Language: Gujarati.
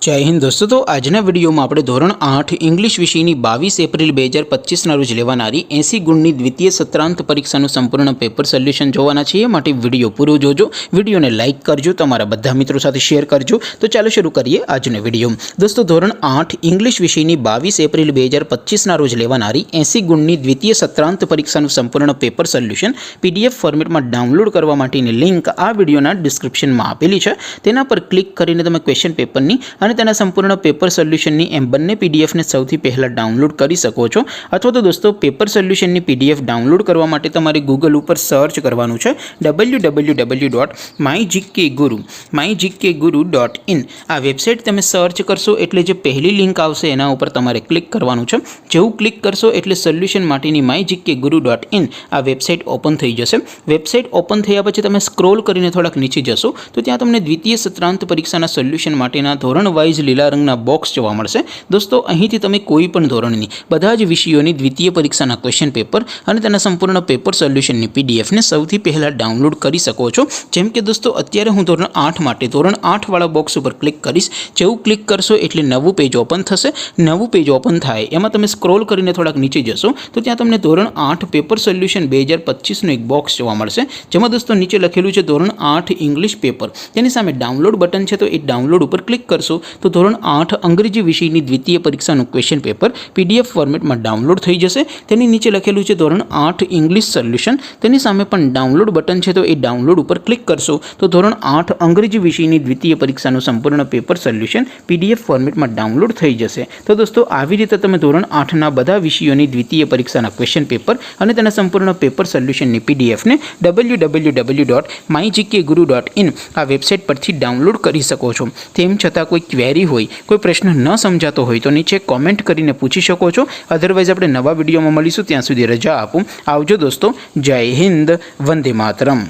जय हिंद दोस्तों। तो आजना विडियो में આપણે ધોરણ 8 इंग्लिश વિષયની 22 એપ્રિલ 2025 ના રોજ લેવાનારી 80 ગુણની દ્વિતીય સત્રાંત પરીક્ષાનું સંપૂર્ણ પેપર સોલ્યુશન જોવાના છીએ। માટે વિડિયો પૂરો જોજો, વિડિયોને લાઈક કરજો, તમારા બધા મિત્રો સાથે શેર કરજો। તો ચાલો શરૂ કરીએ આજનો વિડિયો। દોસ્તો ધોરણ 8 इंग्लिश વિષયની 22 એપ્રિલ 2025 ના રોજ લેવાનારી 80 ગુણની દ્વિતીય સત્રાંત પરીક્ષાનું સંપૂર્ણ પેપર સોલ્યુશન PDF ફોર્મેટમાં ડાઉનલોડ કરવા માટેની લિંક આ વિડિયોના ડિસ્ક્રિપ્શનમાં આપેલી છે। તેના પર ક્લિક કરીને તમે ક્વેશ્ચન પેપરની અને તેના સંપૂર્ણ પેપર સોલ્યુશનની એમ બંને પીડીએફને સૌથી પહેલાં ડાઉનલોડ કરી શકો છો। અથવા તો દોસ્તો પેપર સોલ્યુશનની પીડીએફ ડાઉનલોડ કરવા માટે તમારે ગૂગલ ઉપર સર્ચ કરવાનું છે www.mygkguru.in। આ વેબસાઇટ તમે સર્ચ કરશો એટલે જે પહેલી લિંક આવશે એના ઉપર તમારે ક્લિક કરવાનું છે। જેવું ક્લિક કરશો એટલે સોલ્યુશન માટેની mygkguru.in આ વેબસાઇટ ઓપન થઈ જશે। વેબસાઇટ ઓપન થયા પછી તમે સ્ક્રોલ કરીને થોડાક નીચે જશો તો ત્યાં તમને દ્વિતીય સત્રાંત પરીક્ષાના સોલ્યુશન માટેના ધોરણ વાઇઝ લીલા રંગના બોક્સ જોવા મળશે। દોસ્તો અહીંથી તમે કોઈ પણ ધોરણની બધા જ વિષયોની દ્વિતીય પરીક્ષાના ક્વેશ્ચન પેપર અને તેના સંપૂર્ણ પેપર સોલ્યુશનની પીડીએફને સૌથી પહેલાં ડાઉનલોડ કરી શકો છો। જેમ કે દોસ્તો અત્યારે હું ધોરણ 8 માટે ધોરણ 8 વાળા બોક્સ ઉપર ક્લિક કરીશ। જેવું ક્લિક કરશો એટલે નવું પેજ ઓપન થશે। નવું પેજ ઓપન થાય એમાં તમે સ્ક્રોલ કરીને થોડાક નીચે જશો તો ત્યાં તમને ધોરણ 8 પેપર સોલ્યુશન 2025નું એક બોક્સ જોવા મળશે। જેમાં દોસ્તો નીચે લખેલું છે ધોરણ 8 ઇંગ્લિશ પેપર। તેની સામે ડાઉનલોડ બટન છે તો એ ડાઉનલોડ ઉપર ક્લિક કરશો તો ધોરણ 8 અંગ્રેજી વિષયની દ્વિતીય પરીક્ષાનું ક્વેશ્ચન પેપર PDF ફોર્મેટમાં ડાઉનલોડ થઈ જશે। તેની નીચે લખેલું છે ધોરણ 8 ઇંગ્લિશ સોલ્યુશન। તેની સામે પણ ડાઉનલોડ બટન છે તો એ ડાઉનલોડ ઉપર ક્લિક કરશો તો ધોરણ 8 અંગ્રેજી વિષયની દ્વિતીય પરીક્ષાનું સંપૂર્ણ પેપર સોલ્યુશન PDF ફોર્મેટમાં ડાઉનલોડ થઈ જશે। તો દોસ્તો આવી રીતે તમે ધોરણ 8ના બધા વિષયોની દ્વિતીય પરીક્ષાના ક્વેશ્ચન પેપર અને તેના સંપૂર્ણ પેપર સોલ્યુશનની પીડીએફને www.mygkguru.in આ વેબસાઇટ પરથી ડાઉનલોડ કરી શકો છો। તેમ છતાં કોઈ ક્વેરી હોય, કોઈ પ્રશ્ન ન સમજાતો હોય તો નીચે કોમેન્ટ કરીને પૂછી શકો છો। અધરવાઇઝ આપણે નવા વિડીયોમાં મળીશું, ત્યાં સુધી રજા આપો। આવજો દોસ્તો। જય હિન્દ, વંદે માતરમ।